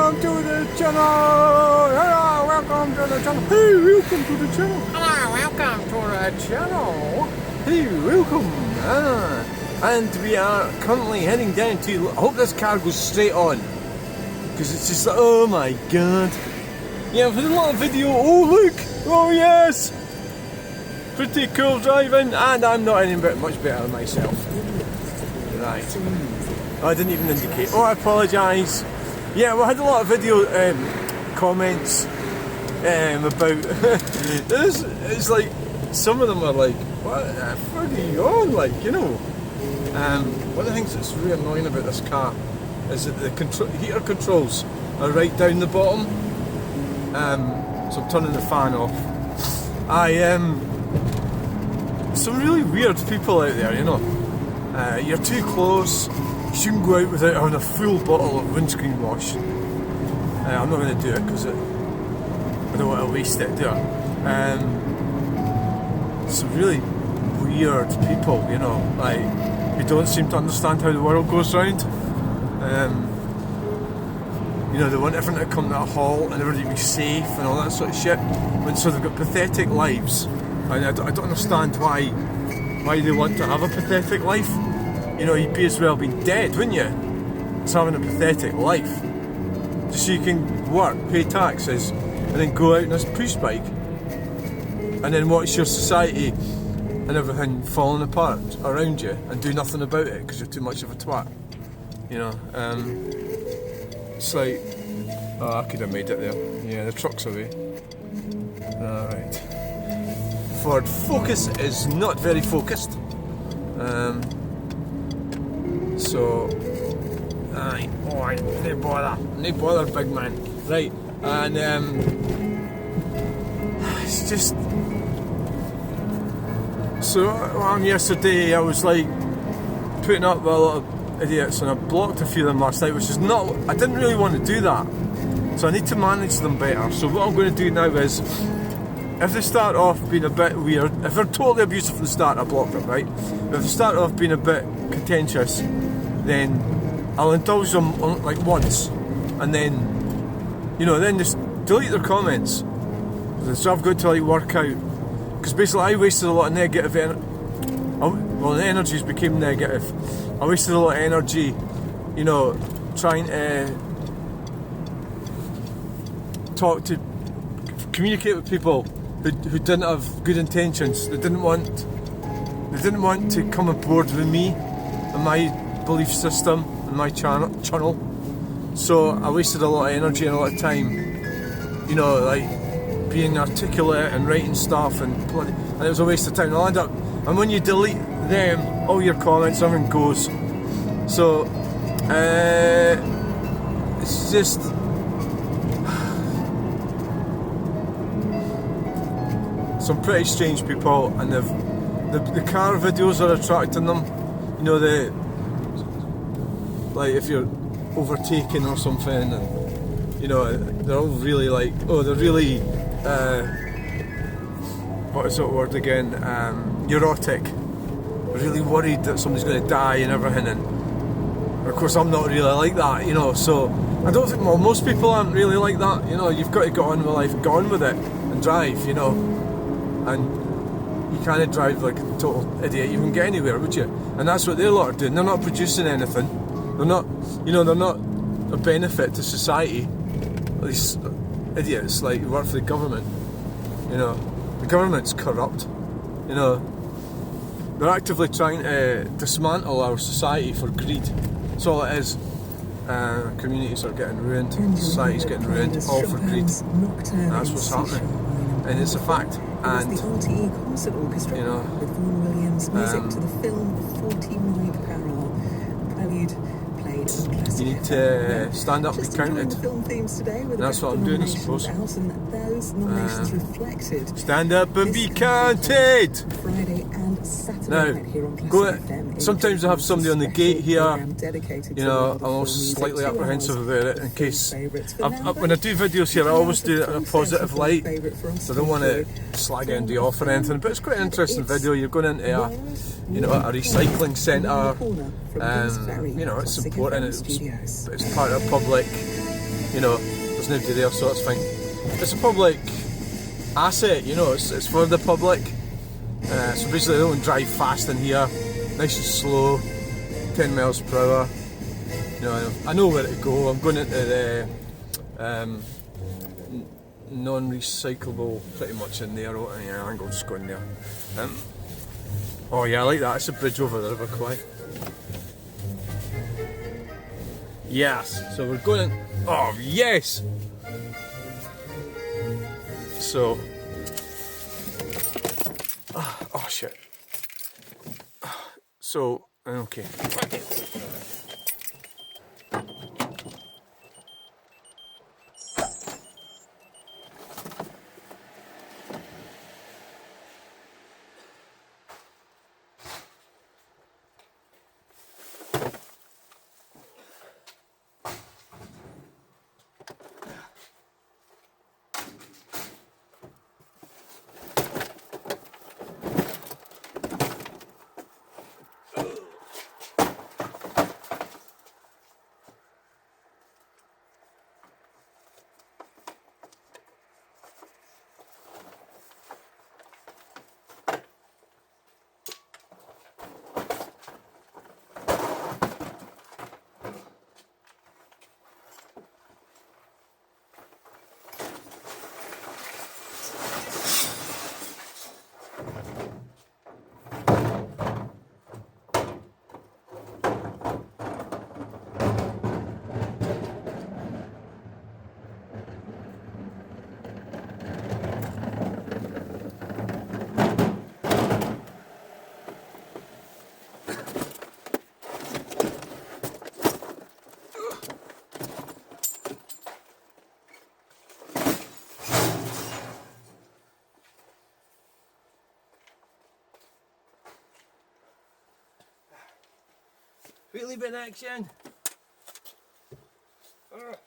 welcome to the channel! Hello, welcome to the channel! Hey, welcome to the channel! Hello, welcome to the channel! Hey, welcome! And we are currently heading down to... I hope this car goes straight on. Because it's just like, oh my god. Yeah, I've had a lot of video. Oh, look! Oh, yes! Pretty cool driving, and I'm not any bit much better than myself. Right. Oh, I didn't even indicate. Oh, I apologise. Yeah, we had a lot of video comments about this. It's like, some of them are like, what the fuck are you on? Like, you know. One of the things that's really annoying about this car is that the heater controls are right down the bottom. So I'm turning the fan off. Some really weird people out there, you know. You're too close, you shouldn't go out without having a full bottle of windscreen wash. I'm not going to do it because I don't want to waste it, do I? Some really weird people, you know, like, who don't seem to understand how the world goes round. You know, they want everything to come to a halt and everybody to be safe and all that sort of shit. And so they've got pathetic lives. And I don't understand why they want to have a pathetic life. You know, you'd be as well being dead, wouldn't you? It's having a pathetic life. Just so you can work, pay taxes, and then go out on a push bike. And then watch your society and everything falling apart around you and do nothing about it because you're too much of a twat. You know, it's like, oh, I could have made it there. Yeah, the truck's away. Alright. Ford Focus is not very focused. So, aye, no bother, big man. Right, and it's just. So on yesterday, I was like putting up with a lot of idiots, and I blocked a few of them last night, which is not. I didn't really want to do that, so I need to manage them better. So what I'm going to do now is, if they start off being a bit weird, if they're totally abusive from the start, I block them, right? But if they start off being a bit contentious, then I'll indulge them like once, and then, you know, then just delete their comments. So I've got to like work out, because basically I wasted a lot of negative energy. Well, the energies became negative. I wasted a lot of energy, you know, trying to communicate with people who didn't have good intentions. They didn't want to come aboard with me and my belief system and my channel. So I wasted a lot of energy and a lot of time, you know, like being articulate and writing stuff, and it was a waste of time. And when you delete them, all your comments, everything goes. So it's just. Some pretty strange people, and the car videos are attracting them. You know, like if you're overtaken or something, and you know, they're all really like, oh, they're really what is that word again? Neurotic. They're really worried that somebody's going to die and everything, and of course I'm not really like that, you know. So I don't think, well, most people aren't really like that. You know, you've got to get on with life, get on with it, and drive. You know. And you can't drive like a total idiot. You wouldn't get anywhere, would you? And that's what their lot are doing. They're not producing anything. They're not, you know, they're not a benefit to society. These idiots like who work for the government. You know, the government's corrupt. You know, they're actively trying to dismantle our society for greed. That's all it is. Communities are getting ruined. Society's getting ruined, all for greed. That's what's happening, and it's a fact. And the RTE Concert Orchestra, you know, with Vaughan Williams music to the film 49 Parallel, Prelude played on classic. You need to stand up and be counted. Film themes today with that's what I'm doing, I suppose. Those nominations reflected. Stand up and be counted. Friday and Saturday now, night here on Classic FM. Sometimes I have somebody on the gate here. You know, I'm also slightly apprehensive about it in case. When I do videos here, I always do it in a positive light. So I don't want to slag anybody off or anything. But it's quite an interesting video. You're going into a recycling centre. You know, it's important. It's part of public you know, there's nobody there, so it's fine. It's a public asset, you know, it's for the public. So basically they don't drive fast in here, nice and slow, 10 miles per hour. You know, I know where to go. I'm going into the non-recyclable pretty much in there. Yeah, I'm just going there. Oh yeah, I like that. It's a bridge over the River Kwai. Yes, so we're going in. Oh yes! So, oh shit. So, okay. Wheelie bin action! Right.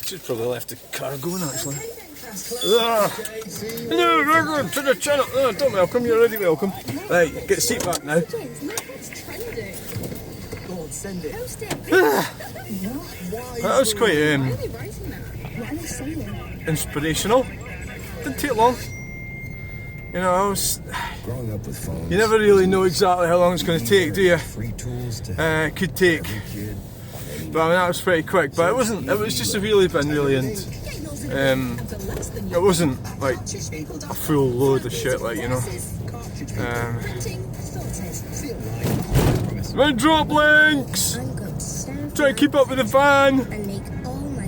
Should probably left the car going actually. Hello, welcome to the channel. Don't welcome, you're already welcome. Right, get the seat back now. That was quite inspirational. Didn't take long. You know, growing up with phones, you never really know exactly how long it's going to take, do you? free tools to It could take, but I mean that was pretty quick. But it wasn't. It was just a wheelie bin really, and it wasn't like a full load of shit, like, you know. My drop links. Try to keep up with the van.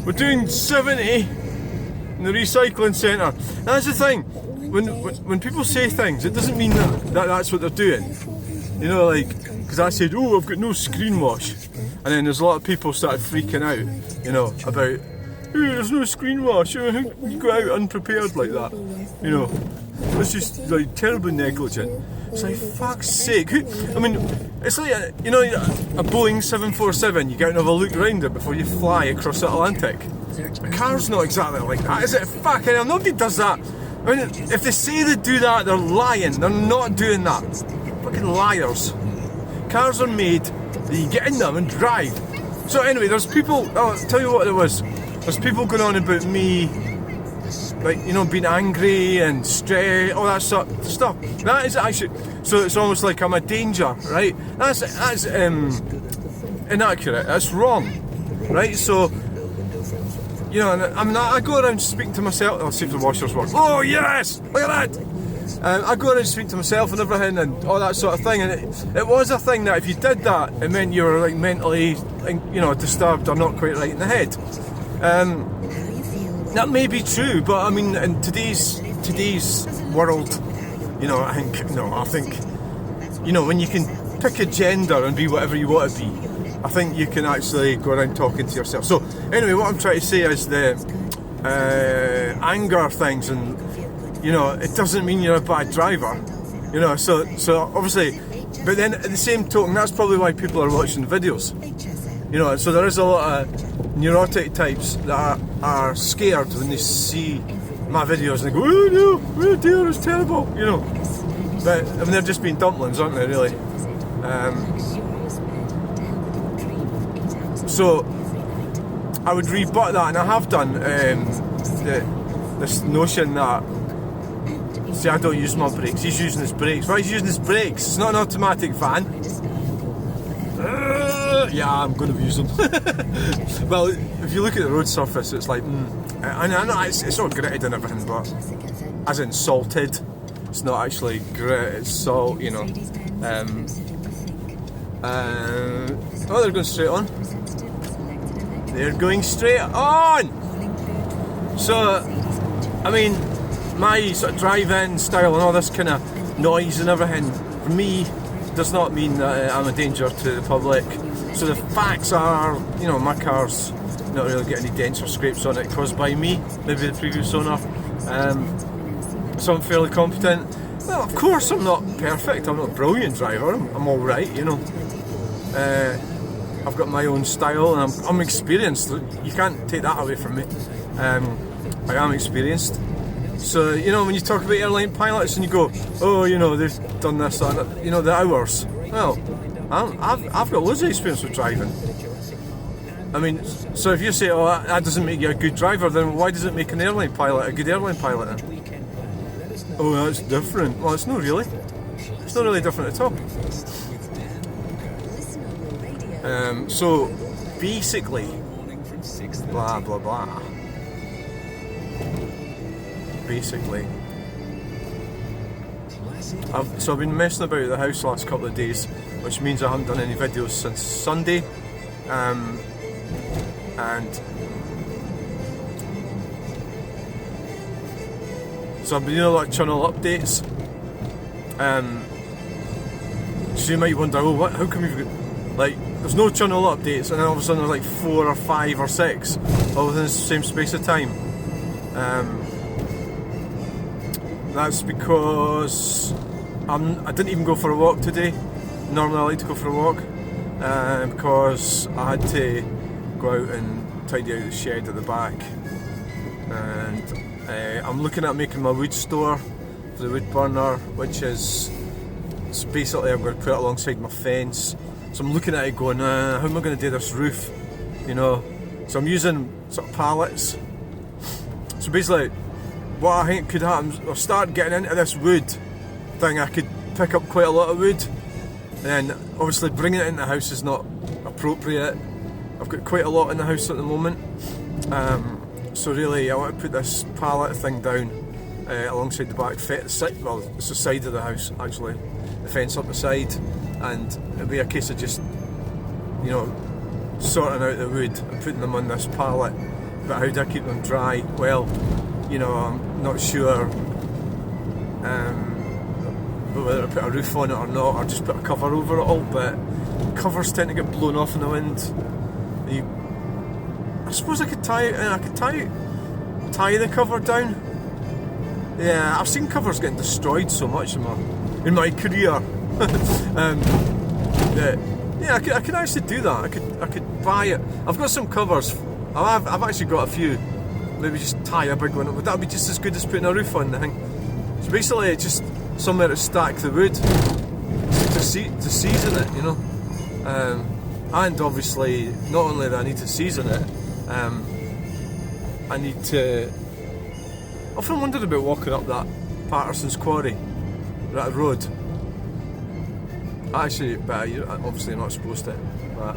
We're doing 70 in the recycling centre. That's the thing. When people say things, it doesn't mean that's what they're doing. You know, like, because I said, oh, I've got no screen wash, and then there's a lot of people started freaking out, you know, about, oh, there's no screen wash, you go out unprepared like that, you know. It's just like terribly negligent. It's like, fuck's sake. I mean, it's like, you know, a Boeing 747, you get out and have a look around it before you fly across the Atlantic. A car's not exactly like that, is it? Fucking hell, nobody does that. I mean, if they say they do that, they're lying. They're not doing that. Fucking liars. Cars are made that you get in them and drive. So anyway, there's people, I'll tell you what it was. There's people going on about me, like, you know, being angry and stressed, all that sort of stuff. That is actually, so it's almost like I'm a danger, right? That's inaccurate. That's wrong, right? So, you know, I mean, I go around speaking to myself. I'll see if the washers work. Oh yes, look at that. I go around and speak to myself and everything and all that sort of thing. And it was a thing that if you did that, it meant you were like mentally, you know, disturbed or not quite right in the head. That may be true, but I mean, in today's world, you know, I think, you know, when you can pick a gender and be whatever you want to be, I think you can actually go around talking to yourself. So anyway, what I'm trying to say is the anger things, and you know, it doesn't mean you're a bad driver, you know. So obviously, but then at the same token, that's probably why people are watching videos, you know. So there is a lot of neurotic types that are scared when they see my videos and they go, oh no, oh dear, it's terrible, you know. But I mean, they're just being dumplings, aren't they, really? So I would rebut that, and I have done, this notion that, see, I don't use my brakes, he's using his brakes. Why is he using his brakes? It's not an automatic van. Yeah, I'm going to use them. Well, if you look at the road surface, it's like, I know it's not gritted and everything, but as in salted, it's not actually grit, it's salt, you know. Oh, they're going straight on. They're going straight on! So, I mean, my sort of drive-in style and all this kind of noise and everything, for me, does not mean that I'm a danger to the public. So the facts are, you know, my car's not really getting any dents or scrapes on it caused by me, maybe the previous owner. So I'm fairly competent. Well, of course I'm not perfect, I'm not a brilliant driver, I'm alright, you know. I've got my own style and I'm experienced, you can't take that away from me. I am experienced. So, you know, when you talk about airline pilots and you go, oh, you know, they've done this, that, you know, the hours. Well, I've got loads of experience with driving. I mean, so if you say, oh, that doesn't make you a good driver, then why does it make an airline pilot a good airline pilot then? Oh, that's different. Well, it's not really. It's not really different at all. So, basically, blah, blah, blah. Basically, I've been messing about the house the last couple of days, which means I haven't done any videos since Sunday, and so I've been doing a lot of channel updates. So you might wonder, oh, how come you've got, like, there's no channel updates, and then all of a sudden there's like 4 or 5 or 6 all within the same space of time. That's because I didn't even go for a walk today. Normally I like to go for a walk, because I had to go out and tidy out the shed at the back, and I'm looking at making my wood store for the wood burner, which is, so basically I'm going to put it alongside my fence. So I'm looking at it going, how am I going to do this roof, you know? So I'm using sort of pallets. So basically, what I think could happen, I'll start getting into this wood thing. I could pick up quite a lot of wood, and obviously bringing it into the house is not appropriate. I've got quite a lot in the house at the moment, so really I want to put this pallet thing down alongside the back fence. Well, it's the side of the house actually, the fence up the side, and it'll be a case of just, you know, sorting out the wood and putting them on this pallet. But how do I keep them dry? Well, you know, I'm not sure whether I put a roof on it or not, or just put a cover over it all, but covers tend to get blown off in the wind. I suppose I could tie the cover down. Yeah, I've seen covers getting destroyed so much in my career. Yeah, I could actually do that. I could buy it. I've got some covers. I've actually got a few. Maybe just tie a big one up. Would that be just as good as putting a roof on the thing? So basically, it's just somewhere to stack the wood to season it, you know. And obviously, not only do I need to season it, I need to. I often wondered about walking up that Patterson's Quarry, that road. Actually, but you're obviously not supposed to. But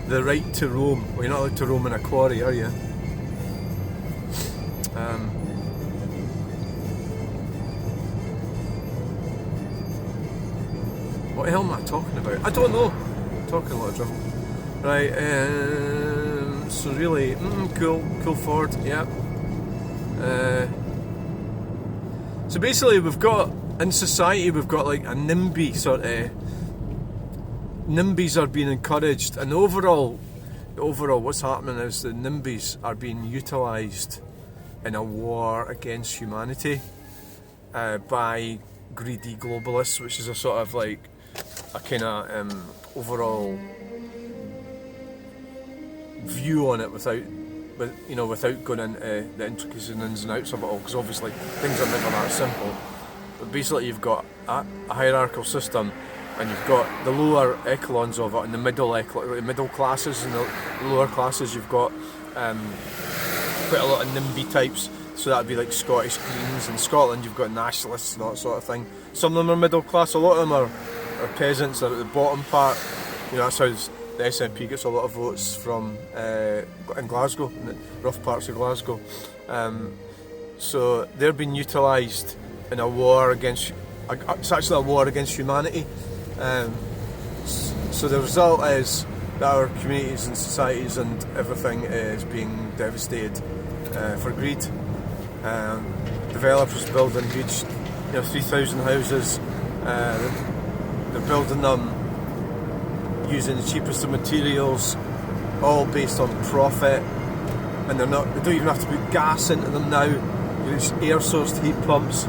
the right to roam. Well, you're not allowed to roam in a quarry, are you? What the hell am I talking about? I don't know. I'm talking a lot of drum. Right, So really, cool Ford, yeah. So basically we've got, in society we've got like a NIMBY sort of, NIMBYs are being encouraged, and overall what's happening is the NIMBYs are being utilised in a war against humanity by greedy globalists, which is a sort of like a kind of overall view on it without going into the intricacies and ins and outs of it all, because obviously things are never that simple. But basically you've got a hierarchical system, and you've got the lower echelons of it and the middle classes, and the lower classes you've got quite a lot of NIMBY types. So that'd be like Scottish Greens. In Scotland you've got nationalists and that sort of thing. Some of them are middle class, a lot of them are peasants. They're at the bottom part. That's how the SNP gets a lot of votes from in Glasgow, in the rough parts of Glasgow. So they're being utilised in a war against, it's actually a war against humanity. So the result is that our communities and societies and everything is being devastated for greed. Developers building huge, 3,000 houses. They're building them using the cheapest of materials, all based on profit, and they don't even have to put gas into them now. You use air sourced heat pumps.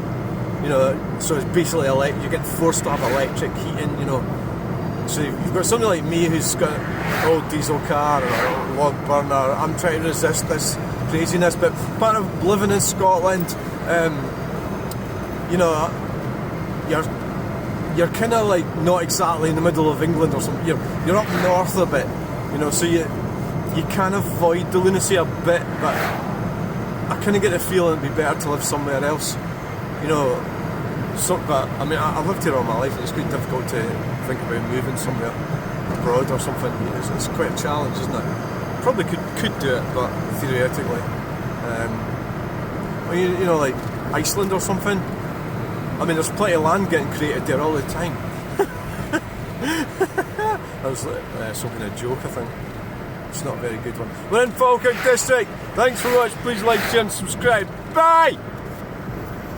So it's basically you're getting forced to have electric heating. So you've got somebody like me who's got an old diesel car or a log burner. I'm trying to resist this craziness, but part of living in Scotland, you're kind of like not exactly in the middle of England or something. You're up north a bit, so you can avoid the lunacy a bit, but I kind of get the feeling it'd be better to live somewhere else. But I mean, I've lived here all my life, and it's quite difficult to think about moving somewhere abroad or something. It's quite a challenge, isn't it? Probably could do it, but theoretically, like Iceland or something. I mean, there's plenty of land getting created there all the time. That was some kind of joke, I think. It's not a very good one. We're in Falkirk District. Thanks for watching. Please like, share and subscribe. Bye!